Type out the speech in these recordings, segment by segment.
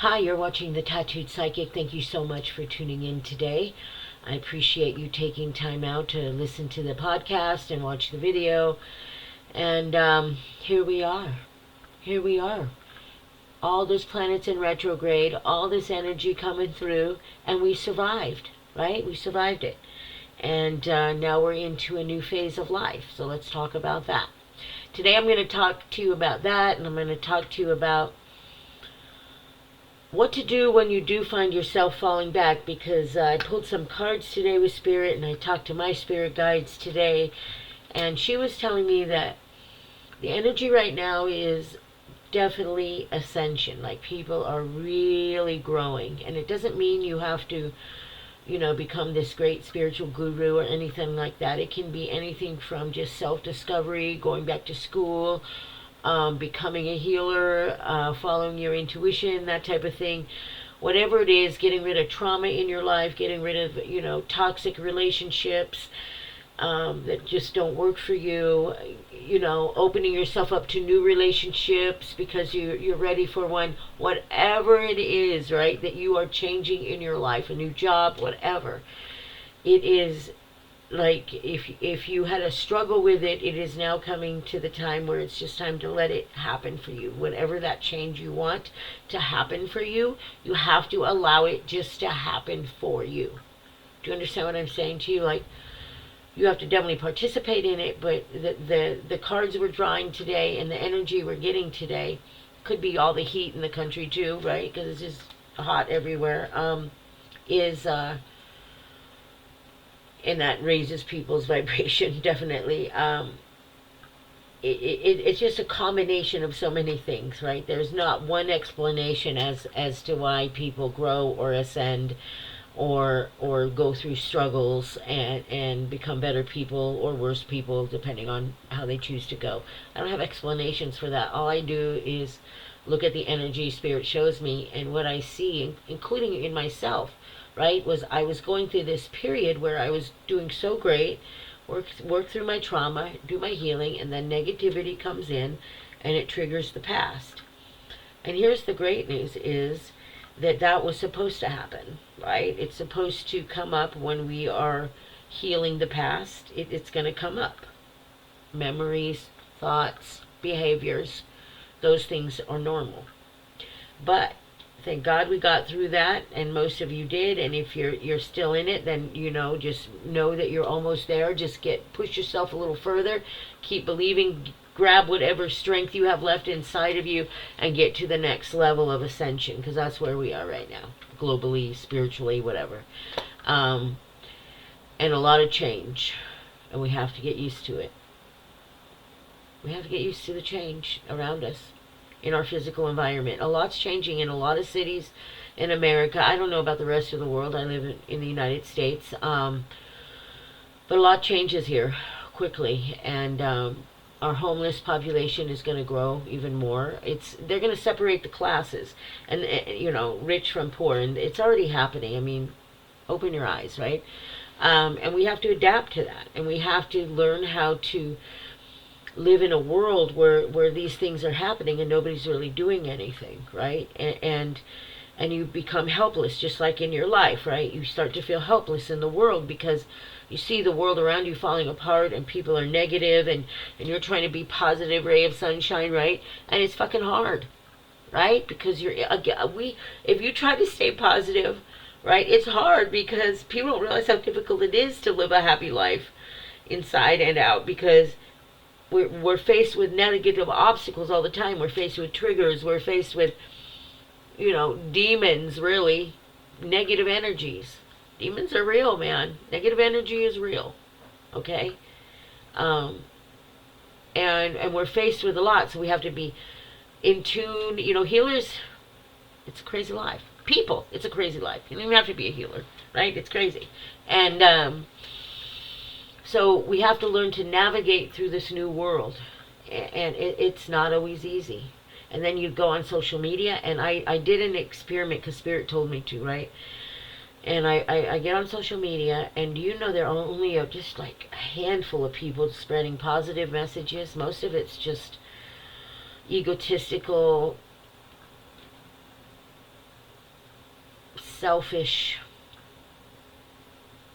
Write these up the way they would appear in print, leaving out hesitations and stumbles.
Hi, you're watching The Tattooed Psychic. Thank you so much for tuning in today. I appreciate you taking time out to listen to the podcast and watch the video. And here we are. Here we are. All those planets in retrograde, all this energy coming through, and we survived, right? We survived it. And now we're into a new phase of life. So let's talk about that. Today I'm going to talk to you about that, and I'm going to talk to you about what to do when you do find yourself falling back, because I pulled some cards today with Spirit, and I talked to my spirit guides today, and she was telling me that the energy right now is definitely ascension. Like, people are really growing, and it doesn't mean you have to, become this great spiritual guru or anything like that. It can be anything from just self-discovery, going back to school, becoming a healer, following your intuition, that type of thing. Whatever it is, getting rid of trauma in your life, getting rid of, toxic relationships that just don't work for you, opening yourself up to new relationships because you're ready for one. Whatever it is, right, that you are changing in your life, a new job, whatever. It is like, if you had a struggle with it, it is now coming to the time where it's just time to let it happen for you. Whatever that change you want to happen for you, you have to allow it just to happen for you. Do you understand what I'm saying to you? Like, you have to definitely participate in it, but the cards we're drawing today and the energy we're getting today, could be all the heat in the country too, right? Because it's just hot everywhere. And that raises people's vibration, definitely. It's just a combination of so many things, right? There's not one explanation as to why people grow or ascend or go through struggles and become better people or worse people, depending on how they choose to go. I don't have explanations for that. All I do is look at the energy Spirit shows me, and what I see, including in myself, right, was I was going through this period where I was doing so great, work through my trauma, do my healing, and then negativity comes in and it triggers the past. And here's the great news is that was supposed to happen, right? It's supposed to come up when we are healing the past. It's going to come up. Memories, thoughts, behaviors, those things are normal. But thank God we got through that, and most of you did. And if you're still in it, then just know that you're almost there. Just push yourself a little further, keep believing, grab whatever strength you have left inside of you, and get to the next level of ascension, because that's where we are right now, globally, spiritually, whatever. And a lot of change, and we have to get used to it. We have to get used to the change around us in our physical environment. A lot's changing in a lot of cities in America. I don't know about the rest of the world. I live in the United States. But a lot changes here quickly, and our homeless population is going to grow even more. They're going to separate the classes, and rich from poor, and it's already happening. I mean, open your eyes, right? And we have to adapt to that, and we have to learn how to live in a world where these things are happening and nobody's really doing anything, right? And you become helpless, just like in your life, right? You start to feel helpless in the world because you see the world around you falling apart, and people are negative, and you're trying to be positive ray of sunshine, right? And it's fucking hard, right? Because if you try to stay positive, right, it's hard because people don't realize how difficult it is to live a happy life inside and out, because we're faced with negative obstacles all the time. We're faced with triggers. We're faced with, demons, really. Negative energies. Demons are real, man. Negative energy is real. Okay? And we're faced with a lot, so we have to be in tune. Healers, it's a crazy life. People, it's a crazy life. You don't even have to be a healer, right? It's crazy. And, so we have to learn to navigate through this new world, and it's not always easy. And then you go on social media, and I did an experiment because Spirit told me to, right? And I get on social media, and there are only just like a handful of people spreading positive messages. Most of it's just egotistical, selfish,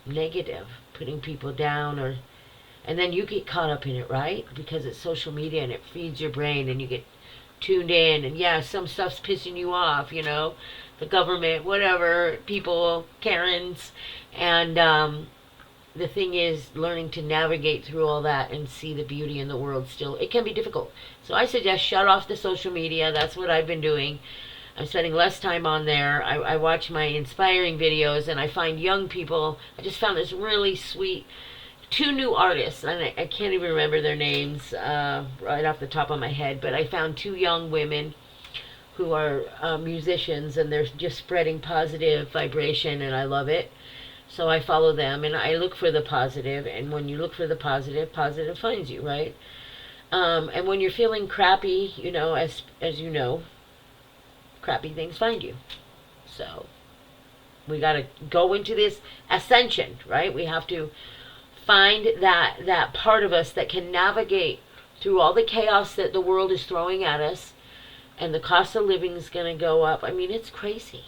negative, putting people down, or and then you get caught up in it, right? Because it's social media and it feeds your brain and you get tuned in, and yeah, some stuff's pissing you off, the government, whatever, people, Karens, and the thing is learning to navigate through all that and see the beauty in the world still. It can be difficult. So I suggest shut off the social media. That's what I've been doing. I'm spending less time on there. I watch my inspiring videos, and I find young people. I just found this really sweet, two new artists, and I can't even remember their names right off the top of my head, but I found two young women who are musicians, and they're just spreading positive vibration, and I love it. So I follow them, and I look for the positive, and when you look for the positive, positive finds you, right? And when you're feeling crappy, as you know, crappy things find you. So we got to go into this ascension, right? We have to find that part of us that can navigate through all the chaos that the world is throwing at us, and the cost of living is going to go up. I mean, it's crazy.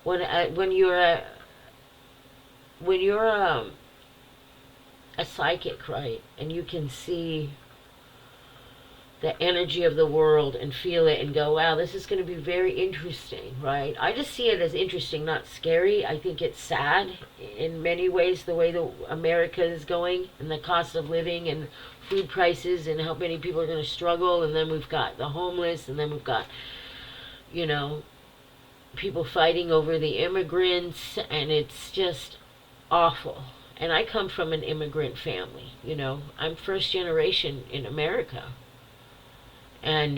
When you're a psychic, right, and you can see the energy of the world and feel it and go, wow, this is going to be very interesting, right? I just see it as interesting, not scary. I think it's sad in many ways, the way America is going, and the cost of living and food prices and how many people are going to struggle. And then we've got the homeless, and then we've got, people fighting over the immigrants, and it's just awful. And I come from an immigrant family, I'm first generation in America. And,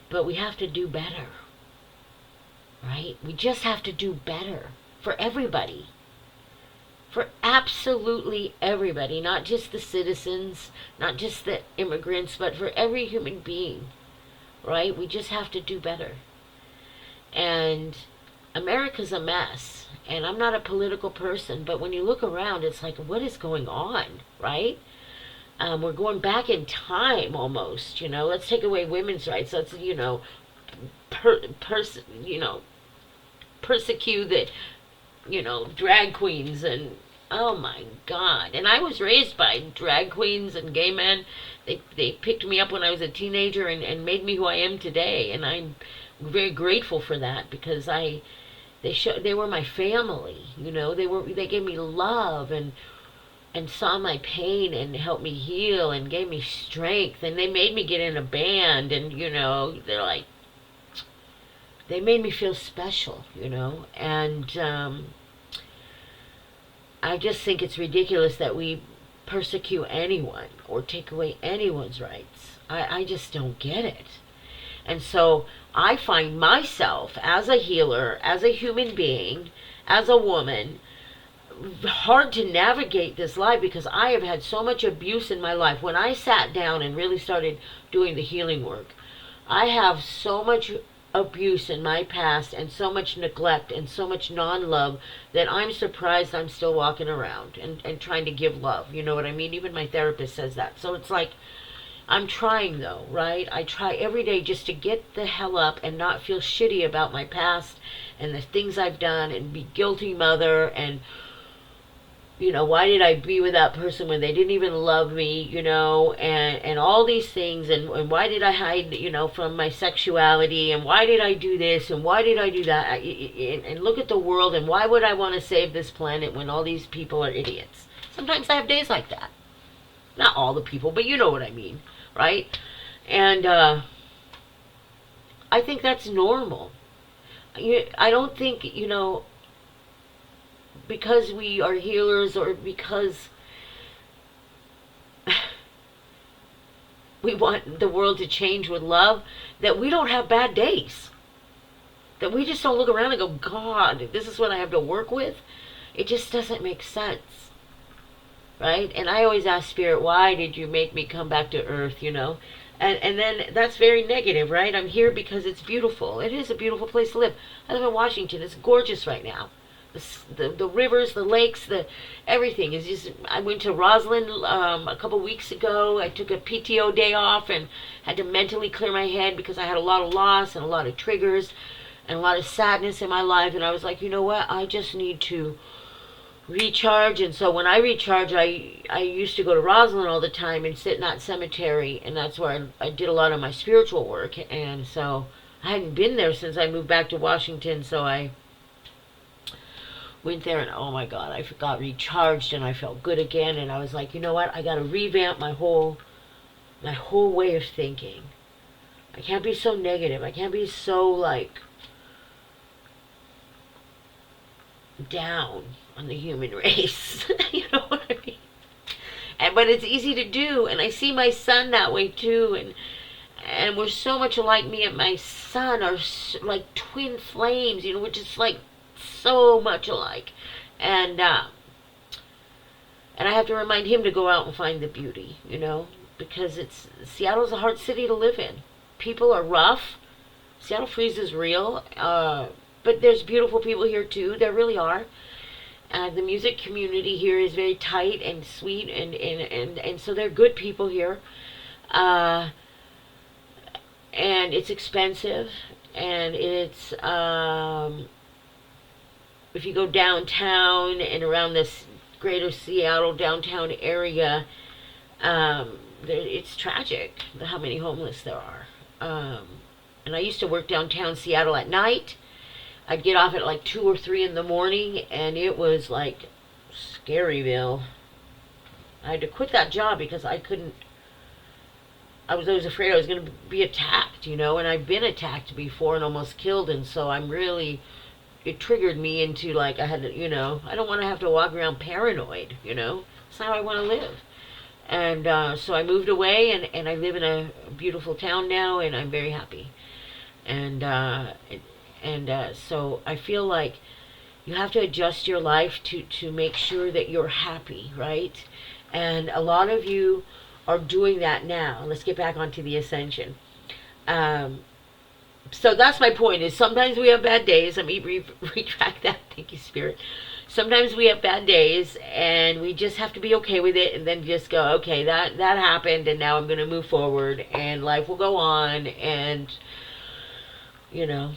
but we have to do better, right? We just have to do better for everybody. For absolutely everybody, not just the citizens, not just the immigrants, but for every human being, right? We just have to do better. And America's a mess. And I'm not a political person, but when you look around, it's like, what is going on, right? We're going back in time almost, Let's take away women's rights. Let's, persecute the, drag queens, and oh my God. And I was raised by drag queens and gay men. They picked me up when I was a teenager and made me who I am today. And I'm very grateful for that, because they were my family, they gave me love and saw my pain and helped me heal and gave me strength, and they made me get in a band, and they're like, they made me feel special, and I just think it's ridiculous that we persecute anyone or take away anyone's rights. I just don't get it. And so I find myself as a healer, as a human being, as a woman, hard to navigate this life, because I have had so much abuse in my life. When I sat down and really started doing the healing work, I have so much abuse in my past, and so much neglect, and so much non-love, that I'm surprised I'm still walking around and trying to give love. You know what I mean? Even my therapist says that. So it's like, I'm trying though, right? I try every day just to get the hell up and not feel shitty about my past and the things I've done, and be guilty mother, and why did I be with that person when they didn't even love me, and all these things, and why did I hide, from my sexuality, and why did I do this, and why did I do that, and look at the world, and why would I want to save this planet when all these people are idiots? Sometimes I have days like that. Not all the people, but you know what I mean, right? And I think that's normal. I don't think, because we are healers, or because we want the world to change with love, that we don't have bad days. That we just don't look around and go, God, this is what I have to work with. It just doesn't make sense. Right? And I always ask Spirit, why did you make me come back to Earth, And then that's very negative, right? I'm here because it's beautiful. It is a beautiful place to live. I live in Washington. It's gorgeous right now. the rivers, the lakes, the everything is just. I went to Roslyn a couple weeks ago. I took a PTO day off and had to mentally clear my head because I had a lot of loss and a lot of triggers and a lot of sadness in my life. And I was like, you know what? I just need to recharge. And so when I recharge, I used to go to Roslyn all the time and sit in that cemetery, and that's where I did a lot of my spiritual work. And so I hadn't been there since I moved back to Washington, so I went there, and oh my God, I got recharged and I felt good again. And I was like, you know what? I got to revamp my whole way of thinking. I can't be so negative. I can't be so like down on the human race. You know what I mean? But it's easy to do, and I see my son that way too, and we're so much alike. Me and my son are like twin flames, you know. We're just like so much alike, and I have to remind him to go out and find the beauty, you know, because Seattle's a hard city to live in. People are rough. Seattle freeze is real, but there's beautiful people here too. There really are. The music community here is very tight and sweet, and so they're good people here. And it's expensive, and it's if you go downtown and around this greater Seattle downtown area, it's tragic how many homeless there are. And I used to work downtown Seattle at night. I'd get off at like 2 or 3 in the morning, and it was like Scaryville. I had to quit that job because I couldn't. I was always afraid I was going to be attacked, you know, and I've been attacked before and almost killed, and so it triggered me into like I had to, you know, I don't want to have to walk around paranoid, you know. It's not how I want to live. And so I moved away, and I live in a beautiful town now, and I'm very happy. And so I feel like you have to adjust your life to make sure that you're happy, right? And a lot of you are doing that now. Let's get back onto the ascension. So that's my point, is sometimes we have bad days. Let me retract that. Thank you, Spirit. Sometimes we have bad days, and we just have to be okay with it, and then just go, okay, that happened, and now I'm going to move forward, and life will go on. And, you know,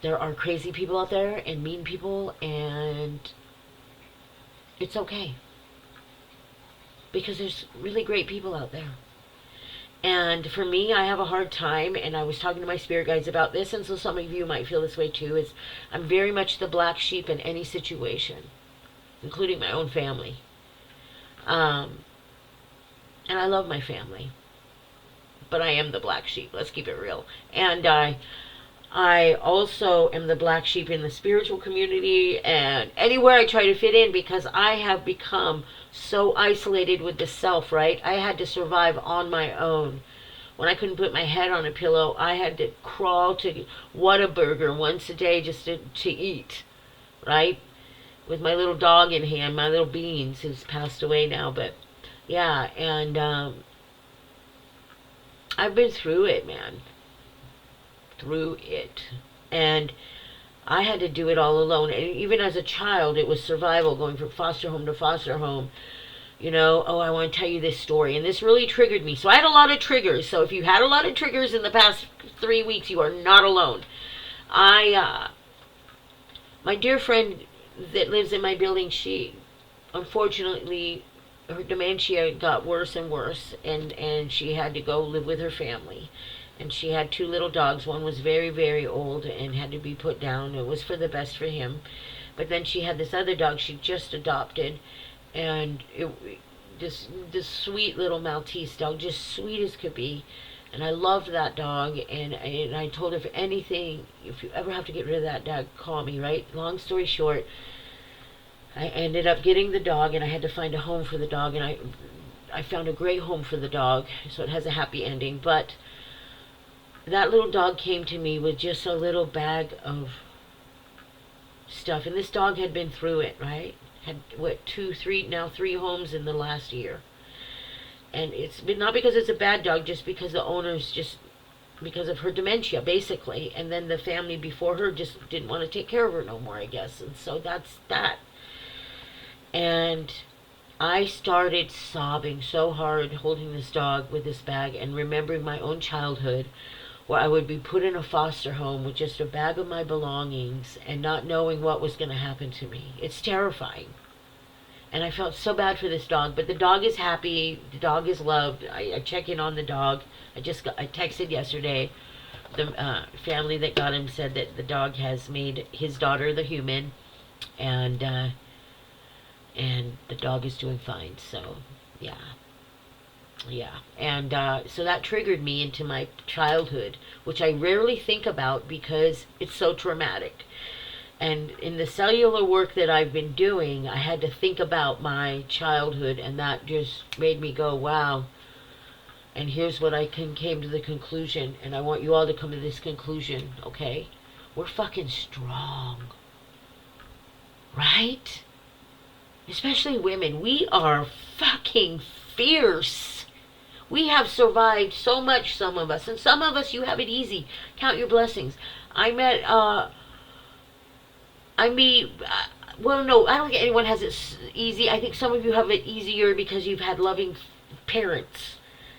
there are crazy people out there and mean people, and it's okay. Because there's really great people out there. And for me, I have a hard time, and I was talking to my spirit guides about this, and so some of you might feel this way too, is I'm very much the black sheep in any situation, including my own family. And I love my family, but I am the black sheep. Let's keep it real. And I also am the black sheep in the spiritual community and anywhere I try to fit in, because I have become so isolated with the self, right? I had to survive on my own. When I couldn't put my head on a pillow, I had to crawl to Whataburger once a day just to eat, right? With my little dog in hand, my little Beans, who's passed away now, but yeah, and I've been through it, man. Through it. And I had to do it all alone. And even as a child, it was survival, going from foster home to foster home. You know, oh, I want to tell you this story. And this really triggered me. So I had a lot of triggers. So if you had a lot of triggers in the past 3 weeks, you are not alone. My dear friend that lives in my building, she, unfortunately, her dementia got worse and worse. And she had to go live with her family. And she had 2 little dogs. One was very, very old and had to be put down. It was for the best for him. But then she had this other dog she just adopted. And this sweet little Maltese dog, just sweet as could be. And I loved that dog. And I told her, if anything, if you ever have to get rid of that dog, call me, right? Long story short, I ended up getting the dog, and I had to find a home for the dog. And I found a great home for the dog. So it has a happy ending. But that little dog came to me with just a little bag of stuff. And this dog had been through it, right? Had, 3 homes in the last year. And it's been not because it's a bad dog, just because the owners just because of her dementia, basically. And then the family before her just didn't want to take care of her no more, I guess. And so that's that. And I started sobbing so hard holding this dog with this bag and remembering my own childhood where I would be put in a foster home with just a bag of my belongings and not knowing what was going to happen to me. It's terrifying. And I felt so bad for this dog, but the dog is happy. The dog is loved. I check in on the dog. I texted yesterday. The family that got him said that the dog has made his daughter the human, and the dog is doing fine. So, yeah. And so that triggered me into my childhood, which I rarely think about because it's so traumatic. And in the cellular work that I've been doing, I had to think about my childhood, and that just made me go, wow. And here's what I came to the conclusion, and I want you all to come to this conclusion, okay? We're fucking strong. Right? Especially women. We are fucking fierce. We have survived so much, some of us. And some of us, you have it easy. Count your blessings. Well, no, I don't think anyone has it easy. I think some of you have it easier because you've had loving parents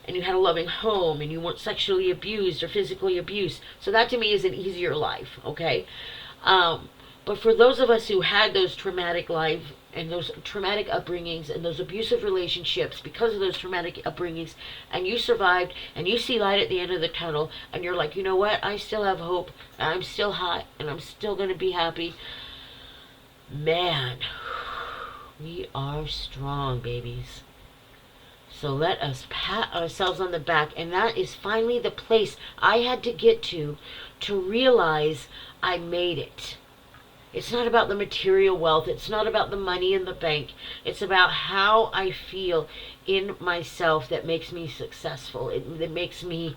and you had a loving home and you weren't sexually abused or physically abused. So that to me is an easier life, okay? But for those of us who had those traumatic life and those traumatic upbringings and those abusive relationships because of those traumatic upbringings, and you survived and you see light at the end of the tunnel and you're like, you know what, I still have hope, and I'm still hot and I'm still going to be happy. Man, we are strong, babies. So let us pat ourselves on the back, and that is finally the place I had to get to realize I made it. It's not about the material wealth. It's not about the money in the bank. It's about how I feel in myself that makes me successful. That makes me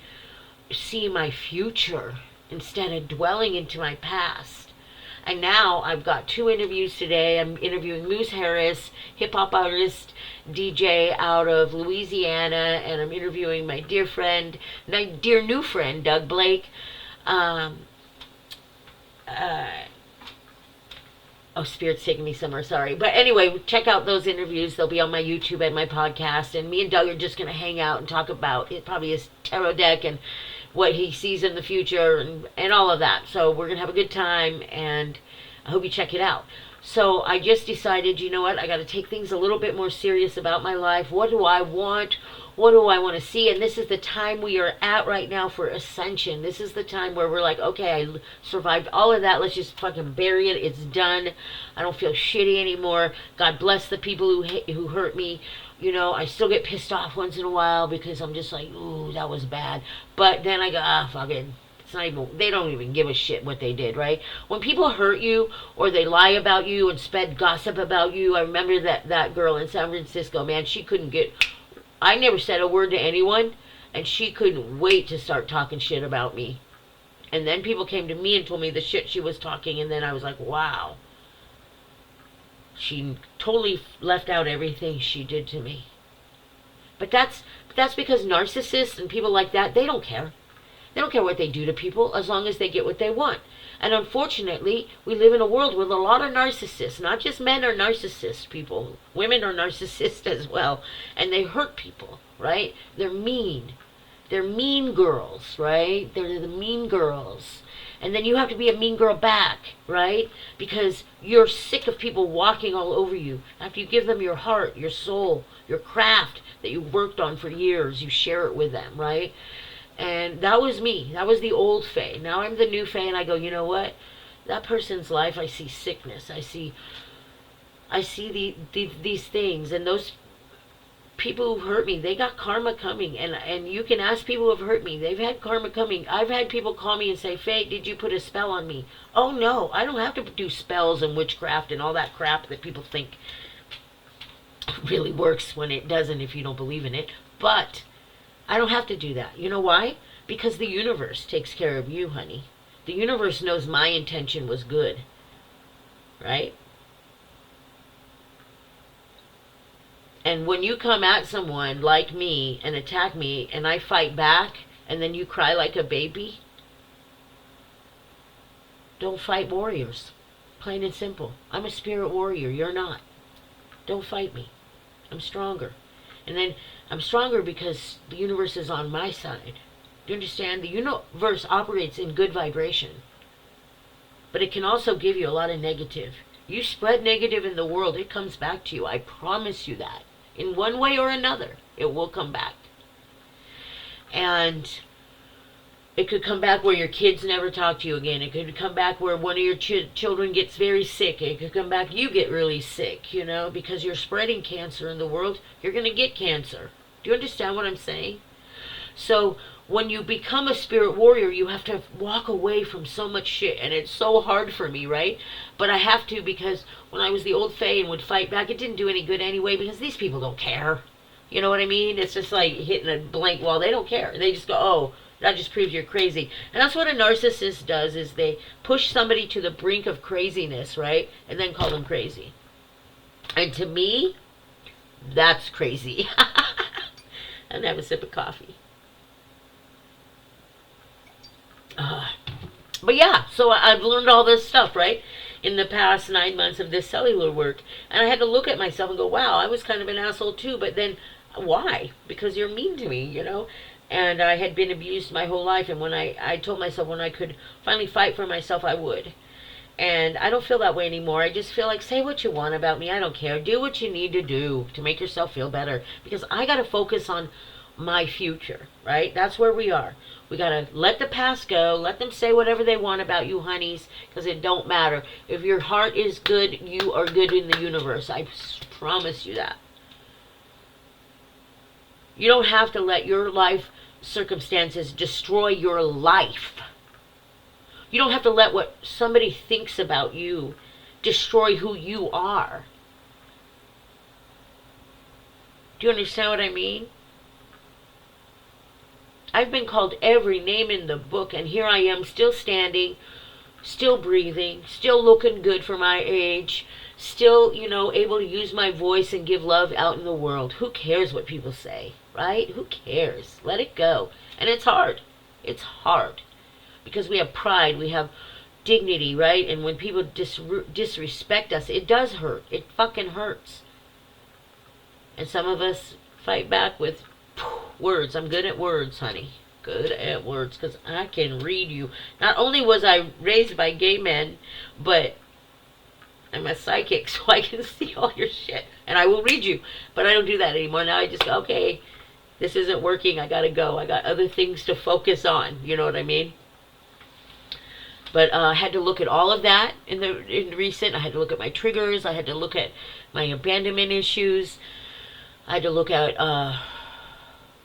see my future instead of dwelling into my past. And now I've got 2 interviews today. I'm interviewing Moose Harris, hip-hop artist, DJ out of Louisiana, and I'm interviewing my dear new friend, Doug Blake. Spirit's taking me somewhere, sorry. But anyway, check out those interviews. They'll be on my YouTube and my podcast. And me and Doug are just going to hang out and talk about it, probably his tarot deck and what he sees in the future and all of that. So we're going to have a good time, and I hope you check it out. So I just decided, you know what, I got to take things a little bit more serious about my life. What do I want? What do I want to see? And this is the time we are at right now for ascension. This is the time where we're like, okay, I survived all of that. Let's just fucking bury it. It's done. I don't feel shitty anymore. God bless the people who hurt me. You know, I still get pissed off once in a while because I'm just like, ooh, that was bad. But then I go, fuck it. It's not even, they don't even give a shit what they did, right? When people hurt you or they lie about you and spread gossip about you, I remember that girl in San Francisco, man, I never said a word to anyone, and she couldn't wait to start talking shit about me. And then people came to me and told me the shit she was talking, and then I was like, wow. She totally left out everything she did to me. But that's because narcissists and people like that, they don't care. They don't care what they do to people as long as they get what they want. And unfortunately, we live in a world with a lot of narcissists. Not just men are narcissists, people. Women are narcissists as well. And they hurt people, right? They're mean. They're mean girls, right? They're the mean girls. And then you have to be a mean girl back, right? Because you're sick of people walking all over you. After you give them your heart, your soul, your craft that you worked on for years, you share it with them, right? And that was me. That was the old Faye. Now I'm the new Faye, and I go, you know what? That person's life, I see sickness. I see these things, and those people who hurt me, they got karma coming. And you can ask people who have hurt me. They've had karma coming. I've had people call me and say, Faye, did you put a spell on me? Oh, no. I don't have to do spells and witchcraft and all that crap that people think really works when it doesn't if you don't believe in it. But I don't have to do that. You know why? Because the universe takes care of you, honey. The universe knows my intention was good. Right? And when you come at someone like me and attack me and I fight back and then you cry like a baby, don't fight warriors. Plain and simple. I'm a spirit warrior. You're not. Don't fight me. I'm stronger. And then I'm stronger because the universe is on my side. Do you understand? The universe operates in good vibration. But it can also give you a lot of negative. You spread negative in the world, it comes back to you. I promise you that. In one way or another, it will come back. And it could come back where your kids never talk to you again. It could come back where one of your children gets very sick. It could come back you get really sick, you know, because you're spreading cancer in the world. You're going to get cancer. Do you understand what I'm saying? So when you become a spirit warrior, you have to walk away from so much shit. And it's so hard for me, right? But I have to, because when I was the old Faye and would fight back, it didn't do any good anyway, because these people don't care. You know what I mean? It's just like hitting a blank wall. They don't care. They just go, oh, that just proves you're crazy. And that's what a narcissist does, is they push somebody to the brink of craziness, right? And then call them crazy. And to me, that's crazy. And have a sip of coffee. But yeah, so I've learned all this stuff, right? In the past 9 months of this cellular work. And I had to look at myself and go, wow, I was kind of an asshole too. But then, why? Because you're mean to me, you know? And I had been abused my whole life. And when I told myself when I could finally fight for myself, I would. And I don't feel that way anymore. I just feel like, say what you want about me. I don't care. Do what you need to do to make yourself feel better. Because I got to focus on my future, right? That's where we are. We got to let the past go. Let them say whatever they want about you, honeys, because it don't matter. If your heart is good, you are good in the universe. I promise you that. You don't have to let your life circumstances destroy your life. You don't have to let what somebody thinks about you destroy who you are. Do you understand what I mean? I've been called every name in the book, and here I am still standing, still breathing, still looking good for my age, still, you know, able to use my voice and give love out in the world. Who cares what people say, right? Who cares? Let it go. And it's hard. It's hard. Because we have pride, we have dignity, right? And when people disrespect us, it does hurt. It fucking hurts. And some of us fight back with words. I'm good at words, honey. Good at words, because I can read you. Not only was I raised by gay men, but I'm a psychic, so I can see all your shit. And I will read you. But I don't do that anymore. Now I just go, okay, this isn't working. I gotta go. I got other things to focus on. You know what I mean? But I had to look at all of that in recent. I had to look at my triggers. I had to look at my abandonment issues. I had to look at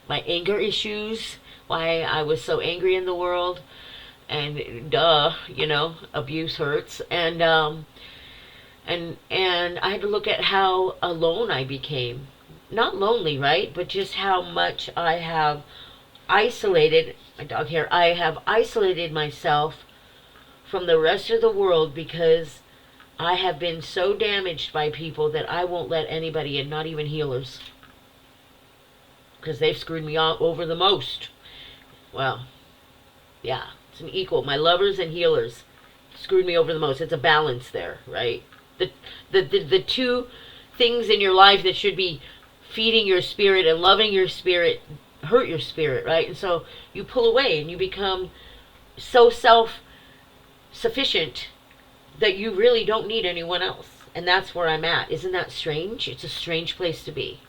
my anger issues, why I was so angry in the world, and you know, abuse hurts, and I had to look at how alone I became. Not lonely, right? But just how much I have isolated, my dog here, I have isolated myself from the rest of the world because I have been so damaged by people that I won't let anybody in, not even healers. Because they've screwed me all over the most. Well, yeah, it's an equal. My lovers and healers screwed me over the most. It's a balance there, right? The two things in your life that should be feeding your spirit and loving your spirit hurt your spirit, right? And so you pull away and you become so self-sufficient that you really don't need anyone else. And that's where I'm at. Isn't that strange? It's a strange place to be.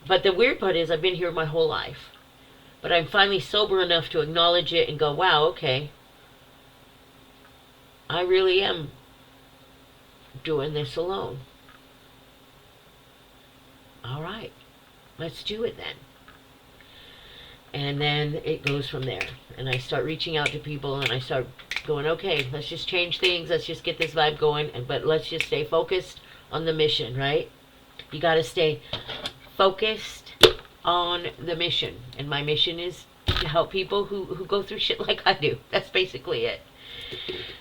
But the weird part is I've been here my whole life. But I'm finally sober enough to acknowledge it and go, wow, okay. I really am doing this alone. All right. Let's do it then. And then it goes from there. And I start reaching out to people and I start going, okay, let's just change things. Let's just get this vibe going. But let's just stay focused on the mission, right? You got to stay focused on the mission. And my mission is to help people who go through shit like I do. That's basically it.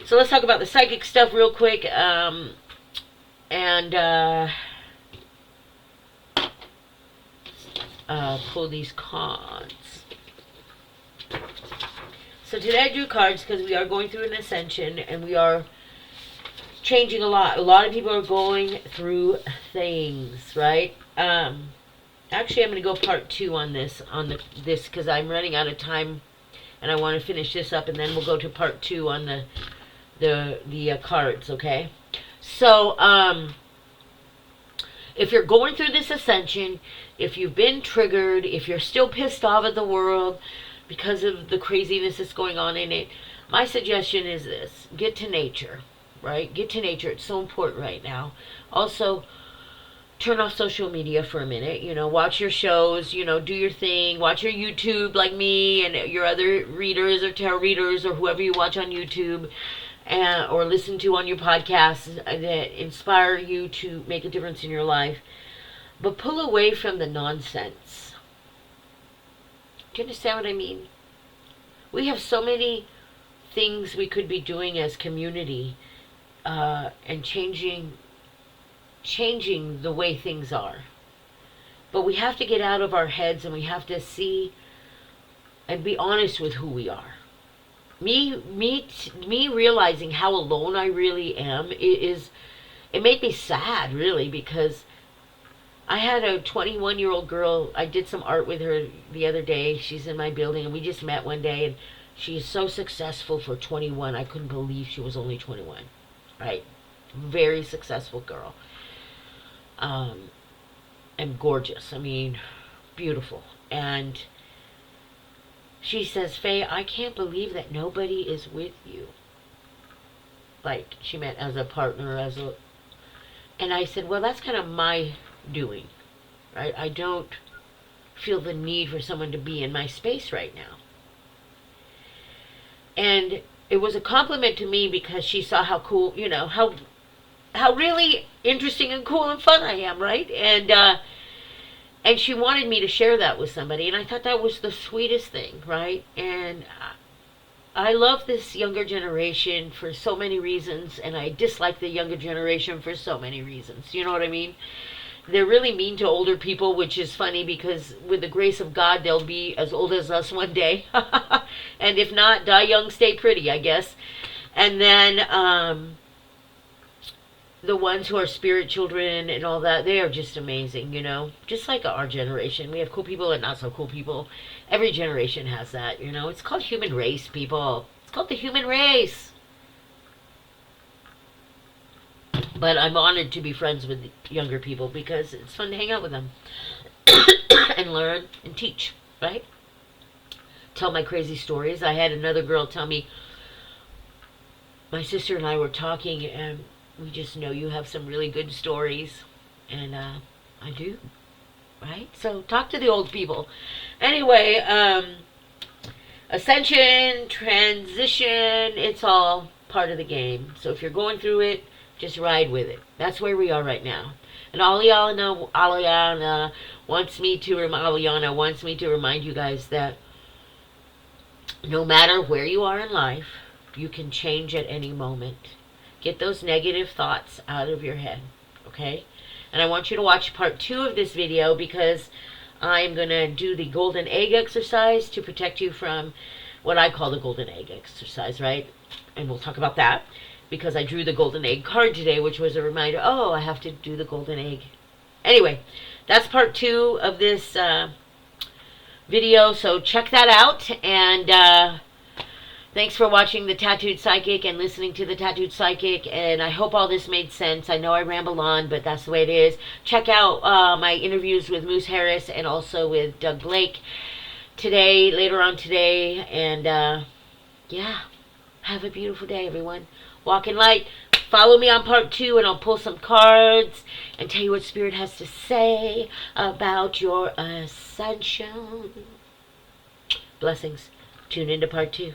So let's talk about the psychic stuff real quick. Pull these cards. So today I drew cards because we are going through an ascension and we are changing a lot. A lot of people are going through things, right? Actually, I'm going to go part 2 on this, this because I'm running out of time, and I want to finish this up, and then we'll go to part 2 on the cards. Okay. So if you're going through this ascension, if you've been triggered, if you're still pissed off at the world because of the craziness that's going on in it, my suggestion is this: get to nature. Right? Get to nature. It's so important right now. Also, turn off social media for a minute. You know, watch your shows. You know, do your thing. Watch your YouTube like me and your other readers or tarot readers or whoever you watch on YouTube, or listen to on your podcasts that inspire you to make a difference in your life. But pull away from the nonsense. Do you understand what I mean? We have so many things we could be doing as community. And changing the way things are. But we have to get out of our heads and we have to see and be honest with who we are. Me realizing how alone I really am, it made me sad, really, because I had a 21-year-old girl. I did some art with her the other day. She's in my building and we just met one day, and she is so successful for 21. I couldn't believe she was only 21. Right? Very successful girl. And gorgeous. I mean, beautiful. And she says, Faye, I can't believe that nobody is with you. Like, she meant as a partner, and I said, well, that's kind of my doing. Right? I don't feel the need for someone to be in my space right now. And it was a compliment to me because she saw how cool, you know, how really interesting and cool and fun I am, right? And she wanted me to share that with somebody, and I thought that was the sweetest thing, right? And I love this younger generation for so many reasons, and I dislike the younger generation for so many reasons. You know what I mean? They're really mean to older people, which is funny because with the grace of God, they'll be as old as us one day. And if not, die young, stay pretty, I guess. And then the ones who are spirit children and all that, they are just amazing, you know. Just like our generation. We have cool people and not so cool people. Every generation has that, you know. It's called human race, people. It's called the human race. But I'm honored to be friends with younger people because it's fun to hang out with them and learn and teach, right? Tell my crazy stories. I had another girl tell me, my sister and I were talking, and we just know you have some really good stories. And I do, right? So talk to the old people. Anyway, ascension, transition, it's all part of the game. So if you're going through it, just ride with it. That's where we are right now. And Aliana wants me to remind you guys that no matter where you are in life, you can change at any moment. Get those negative thoughts out of your head, okay? And I want you to watch part 2 of this video because I'm going to do the golden egg exercise to protect you from what I call the golden egg exercise, right? And we'll talk about that because I drew the golden egg card today, which was a reminder, oh, I have to do the golden egg. Anyway, that's part 2 of this video, so check that out. And thanks for watching The Tattooed Psychic and listening to The Tattooed Psychic, and I hope all this made sense. I know I ramble on, but that's the way it is. Check out my interviews with Moose Harris and also with Doug Blake today, later on today, and yeah, have a beautiful day, everyone. Walk in light. Follow me on part 2, and I'll pull some cards and tell you what Spirit has to say about your ascension. Blessings. Tune into part 2.